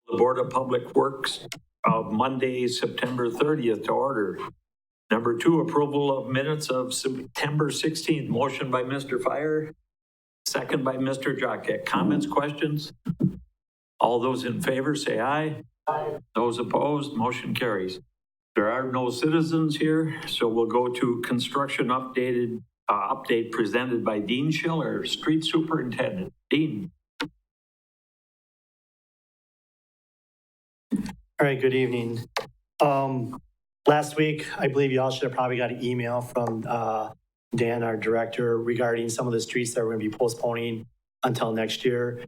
The Board of Public Works of Monday, September 30th to order. Number 2, approval of minutes of September 16th. Motion by Mr. Fire, second by Mr. Jockett. Comments, questions? All those in favor say aye. Aye. Those opposed, motion carries. There are no citizens here, so we'll go to construction update presented by Dean Schiller, Street Superintendent. Dean. All right, good evening. Last week, I believe you all should have probably got an email from Dan, our director, regarding some of the streets that we're going to be postponing until next year.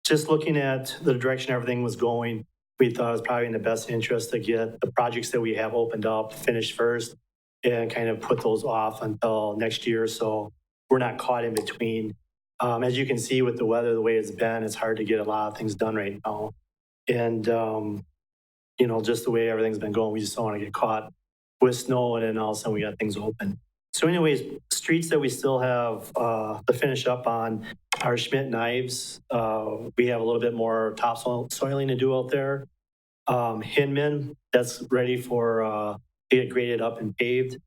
Just looking at the direction everything was going, we thought it was probably in the best interest to get the projects that we have opened up finished first and kind of put those off until next year, so we're not caught in between. As you can see with the weather, the way it's been, it's hard to get a lot of things done right now. And, you know, just the way everything's been going, we just don't want to get caught with snow and then all of a sudden we got things open. So anyways, streets that we still have to finish up on are Schmidt and Ives. We have a little bit more topsoiling to do out there. Hinman, that's ready for to get graded up and paved.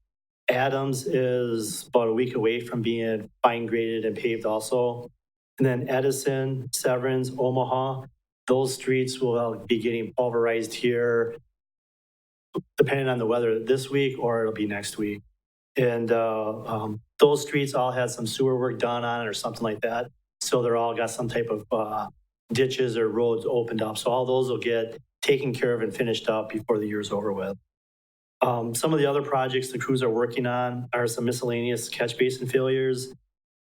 Adams is about a week away from being fine graded and paved also. And then Edison, Severance, Omaha, those streets will be getting pulverized here, depending on the weather this week or it'll be next week. And those streets all had some sewer work done on it or something like that. So they're all got some type of ditches or roads opened up. So all those will get taken care of and finished up before the year's over with. Some of the other projects the crews are working on are some miscellaneous catch basin failures.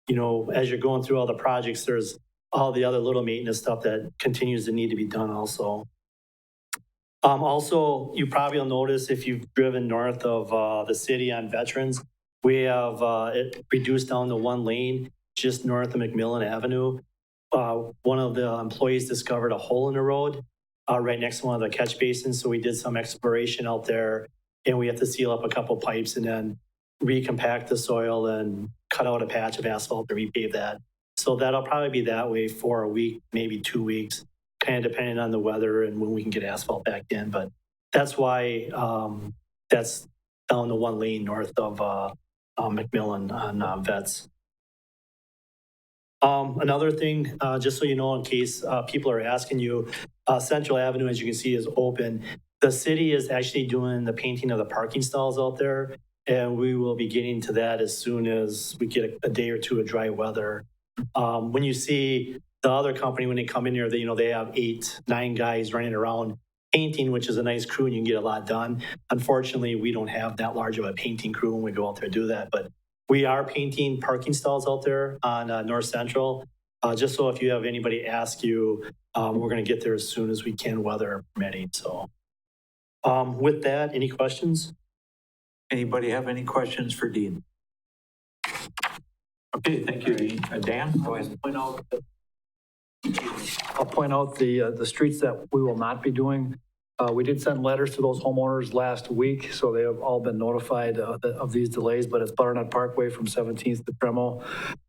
You know, as you're going through all the projects, there's all the other little maintenance stuff that continues to need to be done also. Also, you probably will notice if you've driven north of the city on Veterans, we have it reduced down to one lane just north of McMillan Avenue. One of the employees discovered a hole in the road right next to one of the catch basins. So we did some exploration out there and we have to seal up a couple pipes and then recompact the soil and cut out a patch of asphalt to repave that. So that'll probably be that way for a week, maybe 2 weeks, kind of depending on the weather and when we can get asphalt back in. But that's why that's down the one lane north of McMillan on Vets. Another thing, just so you know, in case people are asking you, Central Avenue, as you can see, is open. The city is actually doing the painting of the parking stalls out there, and we will be getting to that as soon as we get a day or two of dry weather. When you see the other company, when they come in here, they have 8-9 guys running around painting, which is a nice crew and you can get a lot done. Unfortunately, we don't have that large of a painting crew when we go out there to do that, but we are painting parking stalls out there on North Central. Just so if you have anybody ask you, we're going to get there as soon as we can, weather permitting. So with that, any questions? Anybody have any questions for Dean? Okay, thank you, Dean. Dan, go ahead and point out. I'll point out the streets that we will not be doing. We did send letters to those homeowners last week, so they have all been notified of these delays, but it's Butternut Parkway from 17th to Tremo,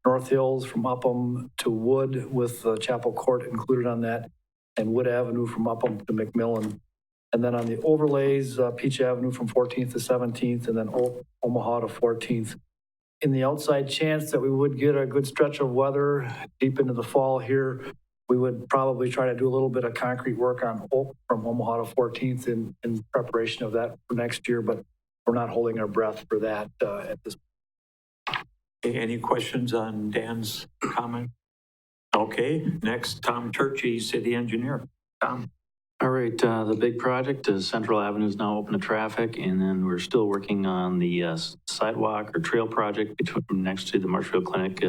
North Hills from Upham to Wood with Chapel Court included on that, and Wood Avenue from Upham to McMillan. And then on the overlays, Peach Avenue from 14th to 17th, and then Omaha to 14th. In the outside chance that we would get a good stretch of weather deep into the fall here, we would probably try to do a little bit of concrete work on Oak from Omaha to 14th in preparation of that for next year, but we're not holding our breath for that at this point. Any questions on Dan's comment? Okay, next, Tom Turchie, City Engineer. Tom. All right, the big project is Central Avenue is now open to traffic, and then we're still working on the sidewalk or trail project between next to the Marshfield Clinic,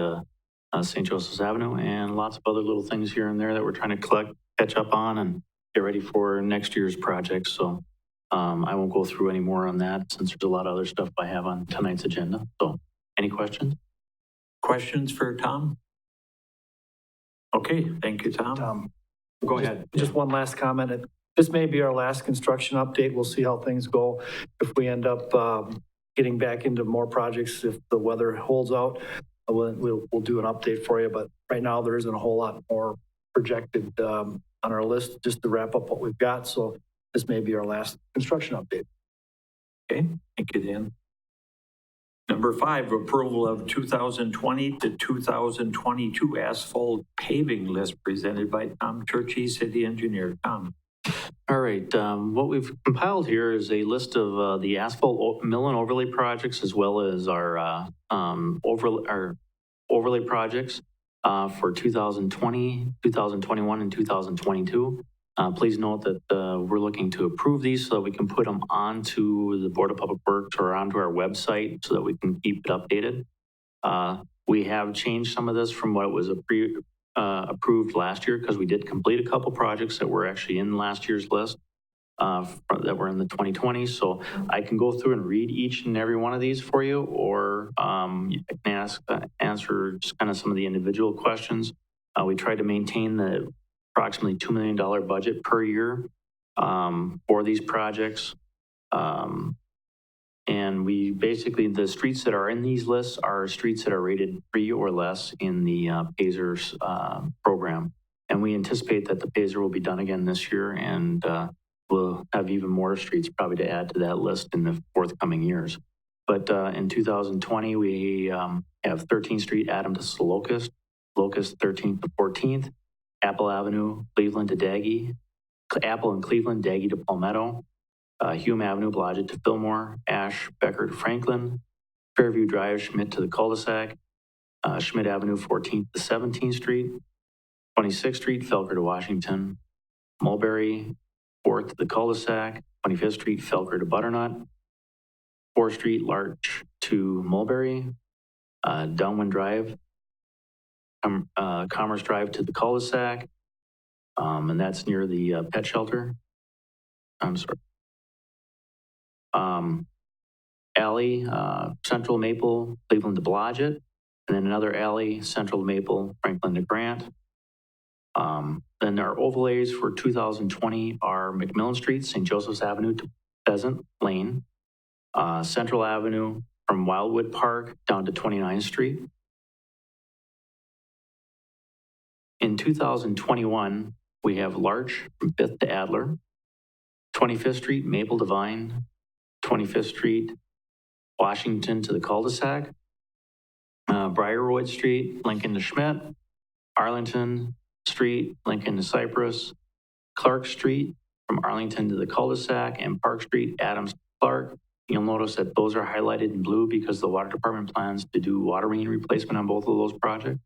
St. Joseph's Avenue, and lots of other little things here and there that we're trying to catch up on and get ready for next year's project. So I won't go through any more on that since there's a lot of other stuff I have on tonight's agenda. So any questions? Questions for Tom? Okay, thank you, Tom. Go ahead. Just one last comment. This may be our last construction update. We'll see how things go. If we end up getting back into more projects, if the weather holds out, we'll do an update for you. But right now there isn't a whole lot more projected on our list, just to wrap up what we've got. So this may be our last construction update. Okay, thank you, Dan. Number 5, approval of 2020 to 2022 asphalt paving list presented by Tom Turkey, city engineer. Tom. All right, what we've compiled here is a list of the asphalt mill and overlay projects, as well as our overlay projects for 2020, 2021, and 2022. Please note that we're looking to approve these so that we can put them onto the Board of Public Works or onto our website so that we can keep it updated. We have changed some of this from what was approved last year, because we did complete a couple projects that were actually in last year's list that were in the 2020s. So I can go through and read each and every one of these for you, or I can answer just kind of some of the individual questions. We tried to maintain the approximately $2 million budget per year for these projects. And we basically, the streets that are in these lists are streets that are rated 3 or less in the PASER's program. And we anticipate that the PASER will be done again this year, and we'll have even more streets probably to add to that list in the forthcoming years. But in 2020, we have 13th Street, Adam to Locust, Locust 13th to 14th, Apple Avenue, Cleveland to Daggy, Apple and Cleveland, Daggy to Palmetto, Hume Avenue, Blodgett to Fillmore, Ash, Becker to Franklin, Fairview Drive, Schmidt to the cul-de-sac, Schmidt Avenue, 14th to 17th Street, 26th Street, Felker to Washington, Mulberry, 4th to the cul-de-sac, 25th Street, Felker to Butternut, 4th Street, Larch to Mulberry, Downwind Drive, Commerce Drive to the cul-de-sac, and that's near the pet shelter. I'm sorry. Alley, Central Maple, Cleveland to Blodgett, and then another alley, Central Maple, Franklin to Grant. Then our overlays for 2020 are McMillan Street, St. Joseph's Avenue to Pheasant Lane, Central Avenue from Wildwood Park down to 29th Street. In 2021, we have Larch from 5th to Adler, 25th Street, Maple to Vine, 25th Street, Washington to the cul-de-sac, Briarwood Street, Lincoln to Schmidt, Arlington Street, Lincoln to Cypress, Clark Street from Arlington to the cul-de-sac, and Park Street, Adams to Clark. You'll notice that those are highlighted in blue because the water department plans to do water main replacement on both of those projects.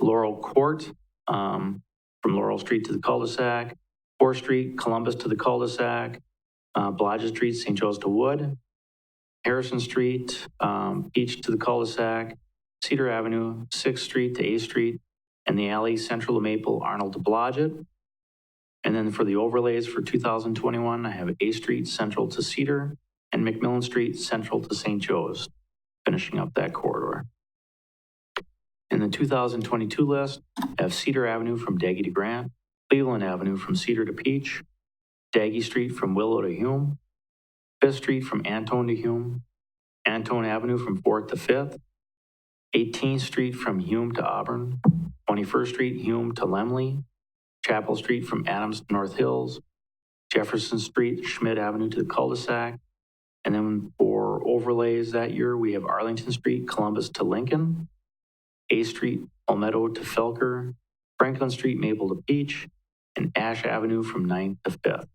Laurel Court, from Laurel Street to the cul-de-sac, 4th Street, Columbus to the cul-de-sac, Blodgett Street, St. Joe's to Wood, Harrison Street, Peach to the cul-de-sac, Cedar Avenue, 6th Street to 8th Street, and the alley Central to Maple, Arnold to Blodgett. And then for the overlays for 2021, I have 8th Street, Central to Cedar, and McMillan Street, Central to St. Joe's, finishing up that corridor. In the 2022 list, I have Cedar Avenue from Daggy to Grant, Cleveland Avenue from Cedar to Peach, Daggy Street from Willow to Hume, 5th Street from Antone to Hume, Antone Avenue from 4th to 5th, 18th Street from Hume to Auburn, 21st Street, Hume to Lemley, Chapel Street from Adams to North Hills, Jefferson Street, Schmidt Avenue to the cul-de-sac. And then for overlays that year, we have Arlington Street, Columbus to Lincoln, 8th Street, Palmetto to Felker, Franklin Street, Maple to Peach, and Ash Avenue from 9th to 5th.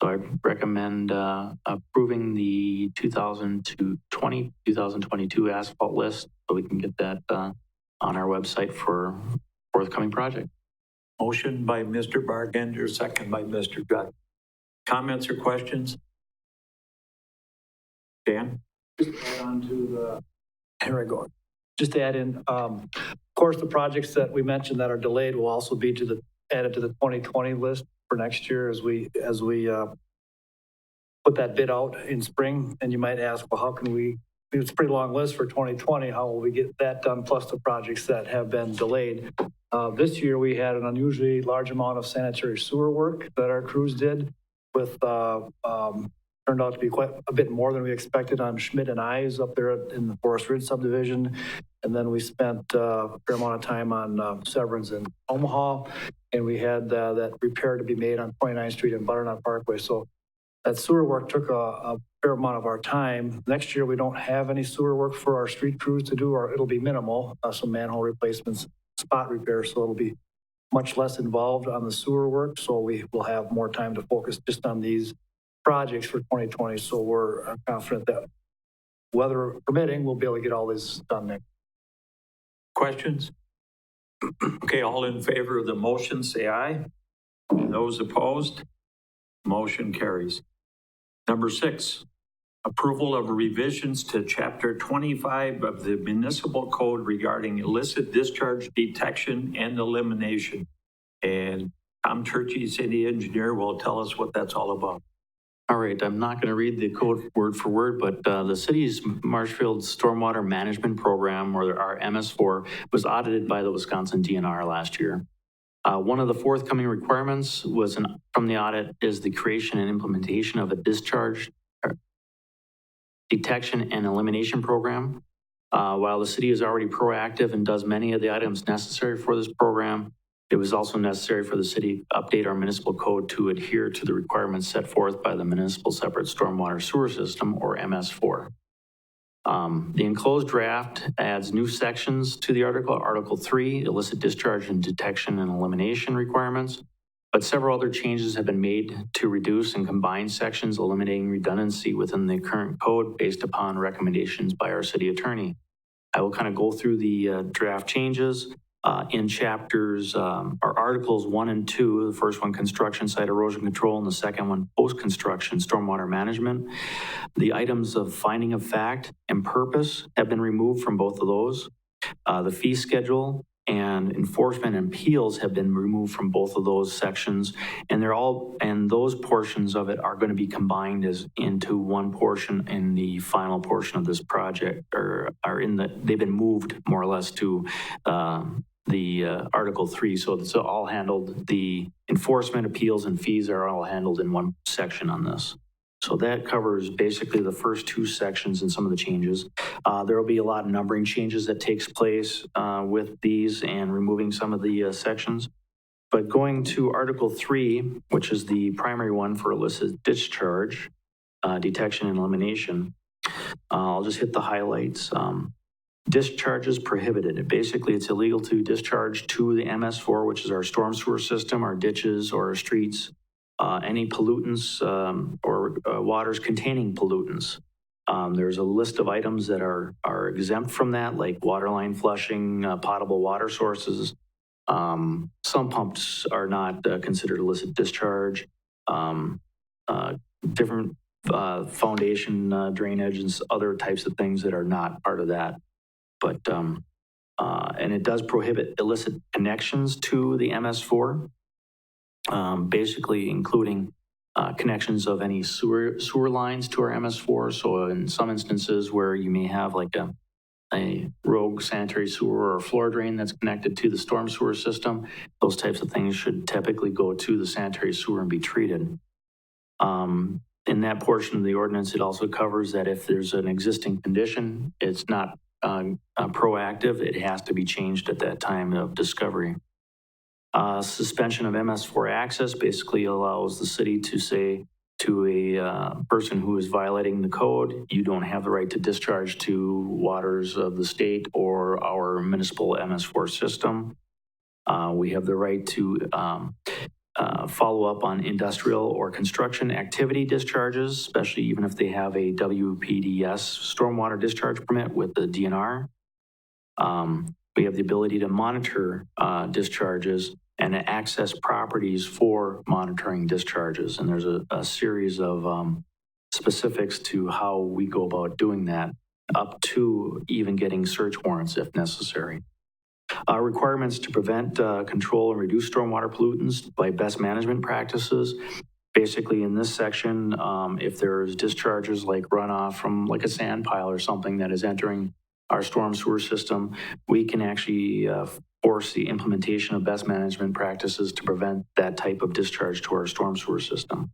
So I recommend approving the 2020, 2022 asphalt list so we can get that on our website for forthcoming project. Motion by Mr. Bargender, second by Mr. Gutt. Comments or questions? Dan? Just add on to here I go. Just to add in, of course, the projects that we mentioned that are delayed will also be added to the 2020 list for next year as we put that bid out in spring. And you might ask, well, how can we, it's a pretty long list for 2020. How will we get that done? Plus the projects that have been delayed. This year we had an unusually large amount of sanitary sewer work that our crews did with turned out to be quite a bit more than we expected on Schmidt and Ives up there in the Forest Ridge subdivision. And then we spent a fair amount of time on Severance in Omaha, and we had that repair to be made on 29th Street and Butternut Parkway. So that sewer work took a fair amount of our time. Next year, we don't have any sewer work for our street crews to do, or it'll be minimal, some manhole replacements, spot repairs, so it'll be much less involved on the sewer work. So we will have more time to focus just on these projects for 2020. So we're confident that, weather permitting, we'll be able to get all this done next. Questions? Okay, all in favor of the motion, say aye. Those opposed? Motion carries. Number 6, approval of revisions to Chapter 25 of the Municipal Code regarding illicit discharge detection and elimination. And Tom Turkey, city engineer, will tell us what that's all about. All right, I'm not going to read the code word for word, but the city's Marshfield Stormwater Management Program, or our MS4, was audited by the Wisconsin DNR last year. One of the forthcoming requirements was from the audit is the creation and implementation of a discharge detection and elimination program. While the city is already proactive and does many of the items necessary for this program, it was also necessary for the city to update our municipal code to adhere to the requirements set forth by the Municipal Separate Stormwater Sewer System, or MS4. The enclosed draft adds new sections to the article. Article 3, illicit discharge and detection and elimination requirements, but several other changes have been made to reduce and combine sections, eliminating redundancy within the current code based upon recommendations by our city attorney. I will kind of go through the draft changes. In chapters, or articles 1 and 2, the first one, construction site erosion control, and the second one, post-construction stormwater management. The items of finding of fact and purpose have been removed from both of those. The fee schedule and enforcement and appeals have been removed from both of those sections, and those portions of it are going to be combined into one portion in the final portion of this project, or they've been moved more or less to the Article 3, so it's all handled. The enforcement, appeals, and fees are all handled in one section on this. So that covers basically the first 2 sections and some of the changes. There will be a lot of numbering changes that takes place with these and removing some of the sections. But going to Article 3, which is the primary one for illicit discharge, detection and elimination, I'll just hit the highlights. Discharge is prohibited. Basically, it's illegal to discharge to the MS4, which is our storm sewer system, our ditches, or our streets, any pollutants or waters containing pollutants. There's a list of items that are exempt from that, like water line flushing, potable water sources. Some pumps are not considered illicit discharge. Different foundation drainage and other types of things that are not part of that. But, and it does prohibit illicit connections to the MS4, basically including connections of any sewer lines to our MS4. So in some instances where you may have like a rogue sanitary sewer or a floor drain that's connected to the storm sewer system, those types of things should typically go to the sanitary sewer and be treated. In that portion of the ordinance, it also covers that if there's an existing condition, it's not proactive, it has to be changed at that time of discovery. Suspension of MS4 access basically allows the city to say to a person who is violating the code, you don't have the right to discharge to waters of the state or our municipal MS4 system. We have the right to follow up on industrial or construction activity discharges, especially even if they have a WPDS stormwater discharge permit with the DNR. We have the ability to monitor discharges and to access properties for monitoring discharges. And there's a series of specifics to how we go about doing that, up to even getting search warrants if necessary. Requirements to prevent, control, and reduce stormwater pollutants by best management practices. Basically, in this section, if there's discharges like runoff from like a sand pile or something that is entering our storm sewer system, we can actually force the implementation of best management practices to prevent that type of discharge to our storm sewer system.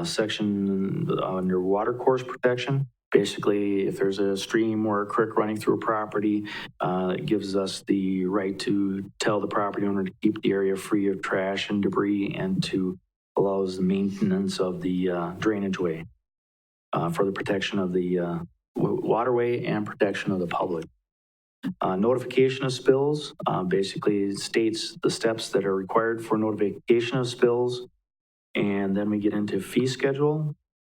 section under water course protection. Basically, if there's a stream or a creek running through a property, it gives us the right to tell the property owner to keep the area free of trash and debris and to allows the maintenance of the drainage way for the protection of the waterway and protection of the public. Notification of spills basically states the steps that are required for notification of spills. And then we get into fee schedule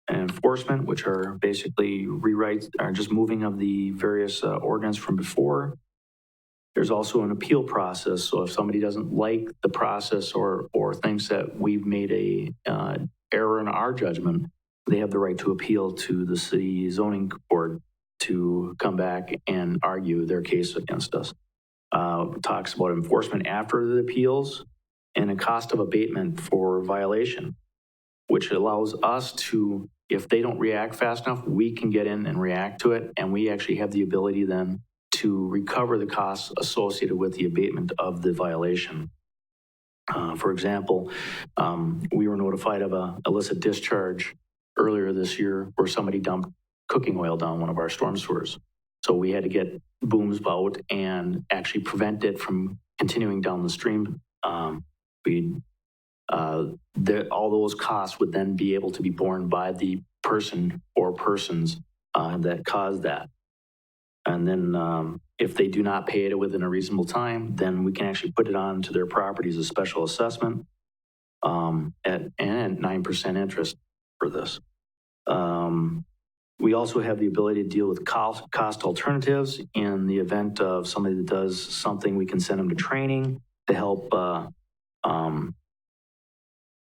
and enforcement, which are basically rewrites, are just moving of the various ordinance from before. There's also an appeal process. So if somebody doesn't like the process or thinks that we've made a error in our judgment, they have the right to appeal to the city zoning board to come back and argue their case against us. Talks about enforcement after the appeals and a cost of abatement for violation, which allows us to, if they don't react fast enough, we can get in and react to it. And we actually have the ability then to recover the costs associated with the abatement of the violation. For example, we were notified of an illicit discharge earlier this year where somebody dumped cooking oil down one of our storm sewers. So we had to get booms out and actually prevent it from continuing down the stream. All those costs would then be able to be borne by the person or persons that caused that. And then if they do not pay it within a reasonable time, then we can actually put it on to their property as a special assessment at 9% interest for this. We also have the ability to deal with cost alternatives. In the event of somebody that does something, we can send them to training to help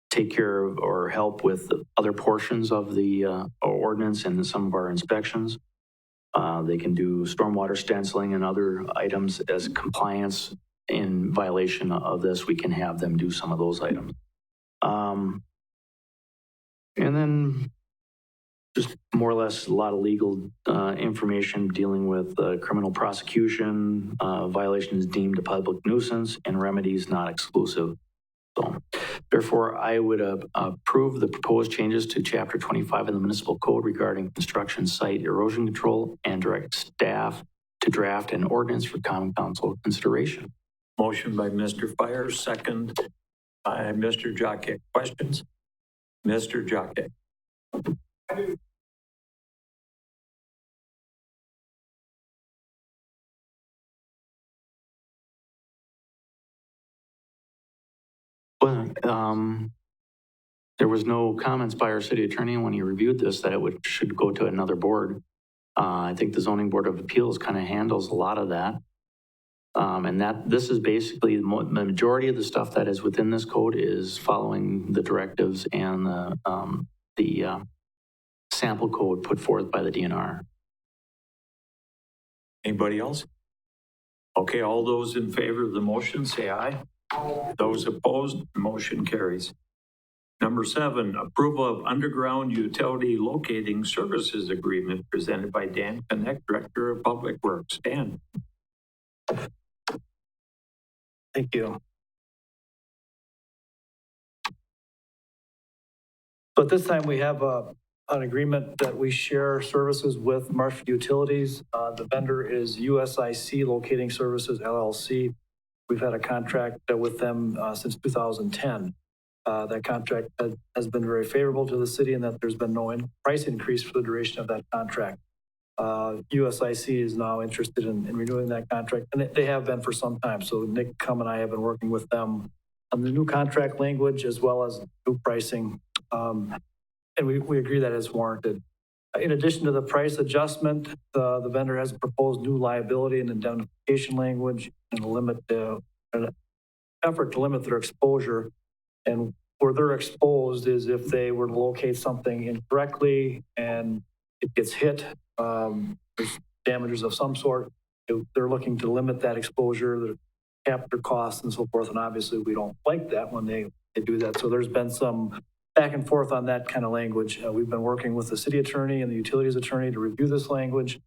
take care of or help with other portions of the ordinance and some of our inspections. They can do stormwater stenciling and other items as compliance in violation of this. We can have them do some of those items. And then just more or less a lot of legal information dealing with criminal prosecution, violations deemed a public nuisance, and remedies not exclusive. So, therefore, I would approve the proposed changes to Chapter 25 of the Municipal Code regarding construction site erosion control and direct staff to draft an ordinance for Common Council consideration. Motion by Mr. Fire, second by Mr. Jockett. Questions? Mr. Jockett. There was no comments by our city attorney when he reviewed this that it should go to another board. I think the Zoning Board of Appeals kind of handles a lot of that. And this is basically the majority of the stuff that is within this code is following the directives and the sample code put forth by the DNR. Anybody else? Okay, all those in favor of the motion, say aye. Those opposed, motion carries. Number 7, approval of underground utility locating services agreement presented by Dan Connect, Director of Public Works. Dan. Thank you. So at this time, we have an agreement that we share services with Marshfield Utilities. The vendor is USIC Locating Services, LLC. We've had a contract with them since 2010. That contract has been very favorable to the city in that there's been no price increase for the duration of that contract. USIC is now interested in renewing that contract, and they have been for some time. So Nick Cum and I have been working with them on the new contract language as well as new pricing, and we agree that it's warranted. In addition to the price adjustment, the vendor has proposed new liability and indemnification language and an effort to limit their exposure. And where they're exposed is if they were to locate something incorrectly and it gets hit, there's damages of some sort. They're looking to limit that exposure, the capture costs and so forth. And obviously we don't like that when they do that. So there's been some back and forth on that kind of language. We've been working with the city attorney and the utilities attorney to review this language.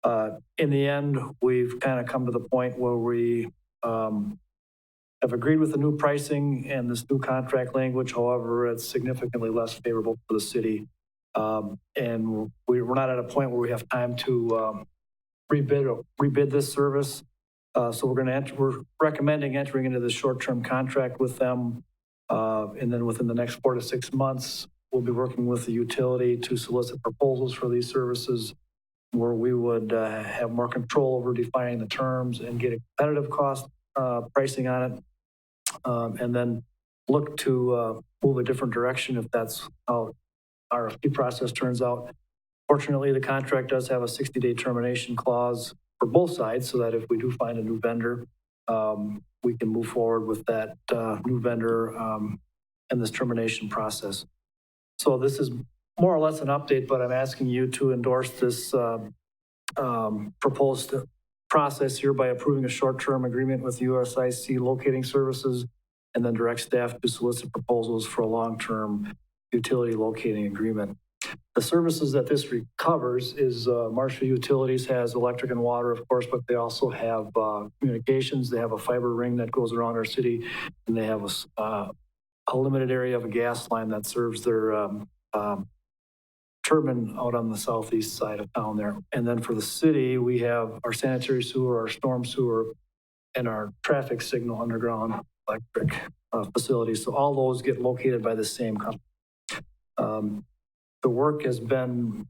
In the end, we've kind of come to the point where we have have agreed with the new pricing and this new contract language. However, it's significantly less favorable for the city. And we're not at a point where we have time to rebid this service. So we're recommending entering into the short-term contract with them. And then within the next 4 to 6 months, we'll be working with the utility to solicit proposals for these services where we would have more control over defining the terms and get a competitive cost pricing on it. And then look to move a different direction if that's how our RFP process turns out. Fortunately, the contract does have a 60-day termination clause for both sides, so that if we do find a new vendor, we can move forward with that new vendor in this termination process. So this is more or less an update, but I'm asking you to endorse this proposed process here by approving a short-term agreement with USIC Locating Services, and then direct staff to solicit proposals for a long-term utility locating agreement. The services that this covers is Marshfield Utilities has electric and water, of course, but they also have communications. They have a fiber ring that goes around our city, and they have a limited area of a gas line that serves their turbine out on the southeast side of town there. And then for the city, we have our sanitary sewer, our storm sewer, and our traffic signal underground electric facilities. So all those get located by the same company. The work has been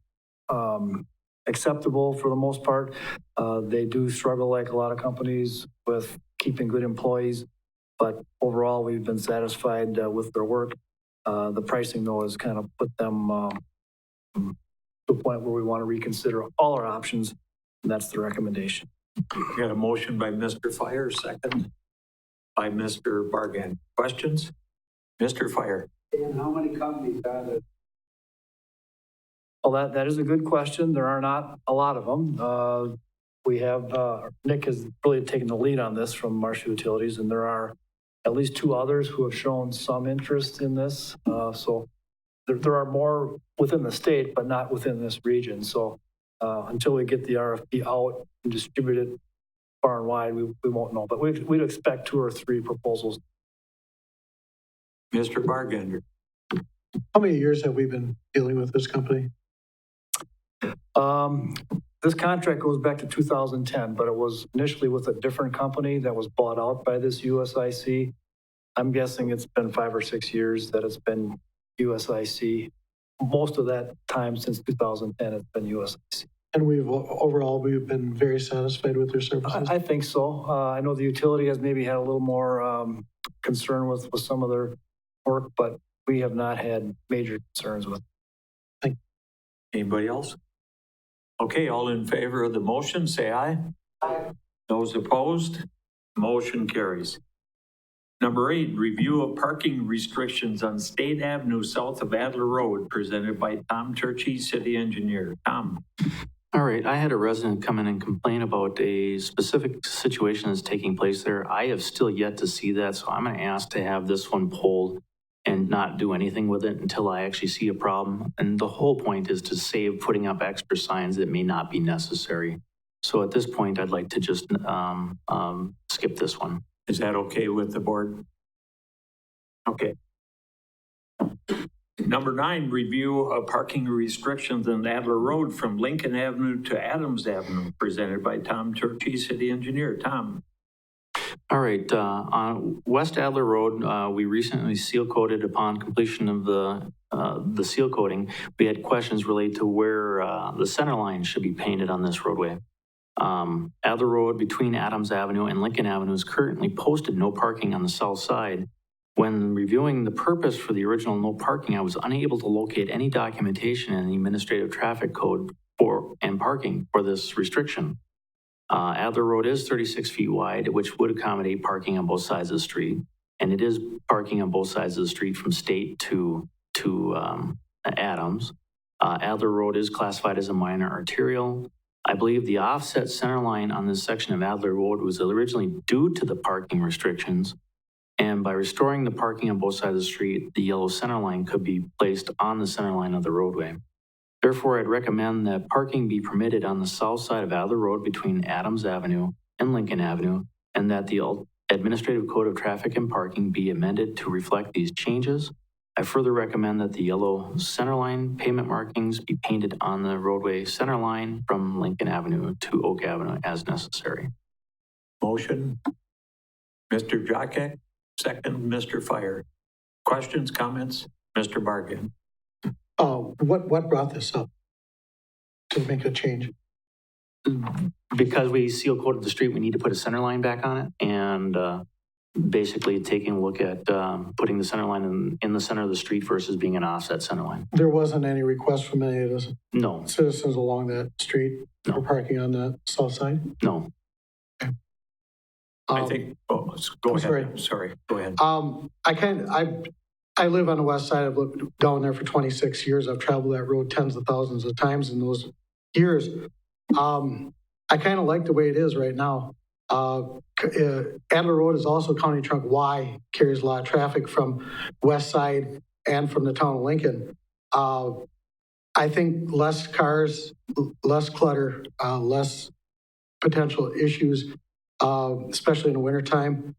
acceptable for the most part. They do struggle, like a lot of companies, with keeping good employees, but overall we've been satisfied with their work. The pricing, though, has kind of put them to a point where we want to reconsider all our options, and that's the recommendation. We got a motion by Mr. Fire, second by Mr. Bargan. Questions? Mr. Fire. And how many companies are there? Well, that is a good question. There are not a lot of them. We have, Nick has really taken the lead on this from Marshfield Utilities, and there are at least 2 others who have shown some interest in this. So there are more within the state, but not within this region. So until we get the RFP out and distribute it far and wide, we won't know. But we'd expect 2 or 3 proposals. Mr. Bargander. How many years have we been dealing with this company? This contract goes back to 2010, but it was initially with a different company that was bought out by this USIC. I'm guessing it's been 5 or 6 years that it's been USIC. Most of that time since 2010, it's been USIC. And overall, we've been very satisfied with their services? I think so. I know the utility has maybe had a little more concern with some of their work, but we have not had major concerns with it. Anybody else? Okay, all in favor of the motion, say aye. Aye. Those opposed, motion carries. Number 8, review of parking restrictions on State Avenue south of Adler Road, presented by Tom Turchi, City Engineer. Tom. All right, I had a resident come in and complain about a specific situation that's taking place there. I have still yet to see that, so I'm going to ask to have this one pulled and not do anything with it until I actually see a problem. And the whole point is to save putting up extra signs that may not be necessary. So at this point, I'd like to just skip this one. Is that okay with the board? Okay. Number 9, review of parking restrictions on Adler Road from Lincoln Avenue to Adams Avenue, presented by Tom Turchi, City Engineer. Tom. All right, on West Adler Road, we recently seal coated upon completion of the seal coating. We had questions related to where the center line should be painted on this roadway. Adler Road between Adams Avenue and Lincoln Avenue is currently posted no parking on the south side. When reviewing the purpose for the original no parking, I was unable to locate any documentation in the administrative traffic code for parking for this restriction. Adler Road is 36 feet wide, which would accommodate parking on both sides of the street. And it is parking on both sides of the street from State to Adams. Adler Road is classified as a minor arterial. I believe the offset center line on this section of Adler Road was originally due to the parking restrictions. And by restoring the parking on both sides of the street, the yellow center line could be placed on the center line of the roadway. Therefore, I'd recommend that parking be permitted on the south side of Adler Road between Adams Avenue and Lincoln Avenue, and that the Administrative Code of Traffic and Parking be amended to reflect these changes. I further recommend that the yellow centerline pavement markings be painted on the roadway centerline from Lincoln Avenue to Oak Avenue as necessary. Motion, Mr. Jockett, second, Mr. Fire. Questions, comments? Mr. Barkin. What brought this up to make a change? Because we seal coated the street, we need to put a center line back on it, and basically taking a look at putting the center line in the center of the street versus being an offset center line. There wasn't any request from any of the No, citizens along that street No. for parking on the south side? no. I think, go ahead. sorry. Sorry, go ahead. I live on the west side. I've lived down there for 26 years. I've traveled that road tens of thousands of times in those years. I kind of like the way it is right now. Adler Road is also County Trunk Y, carries a lot of traffic from west side and from the town of Lincoln. I think less cars, less clutter, less potential issues, especially in the wintertime.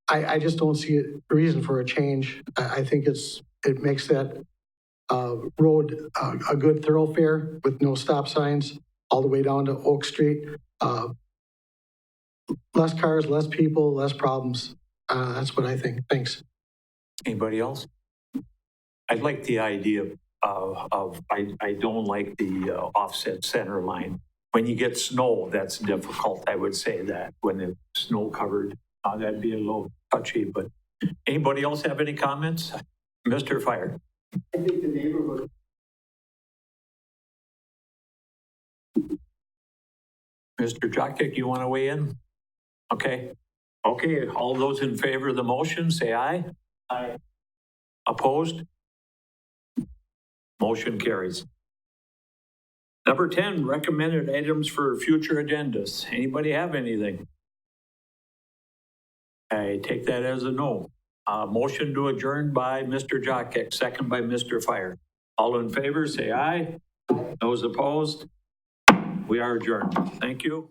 I just don't see a reason for a change. I think it makes that road a good thoroughfare with no stop signs all the way down to Oak Street. Less cars, less people, less problems. That's what I think. Thanks. Anybody else? I like the idea I don't like the offset center line. When you get snow, that's difficult. I would say that when it's snow covered, that'd be a little touchy, but anybody else have any comments? Mr. Fire. I think the neighborhood. Mr. Jockett, you want to weigh in? Okay. Okay, all those in favor of the motion, say aye. Aye. Opposed? Motion carries. Number 10, recommended items for future agendas. Anybody have anything? I take that as a no. Motion to adjourn by Mr. Jockett, second by Mr. Fire. All in favor, say aye. Those opposed? We are adjourned. Thank you.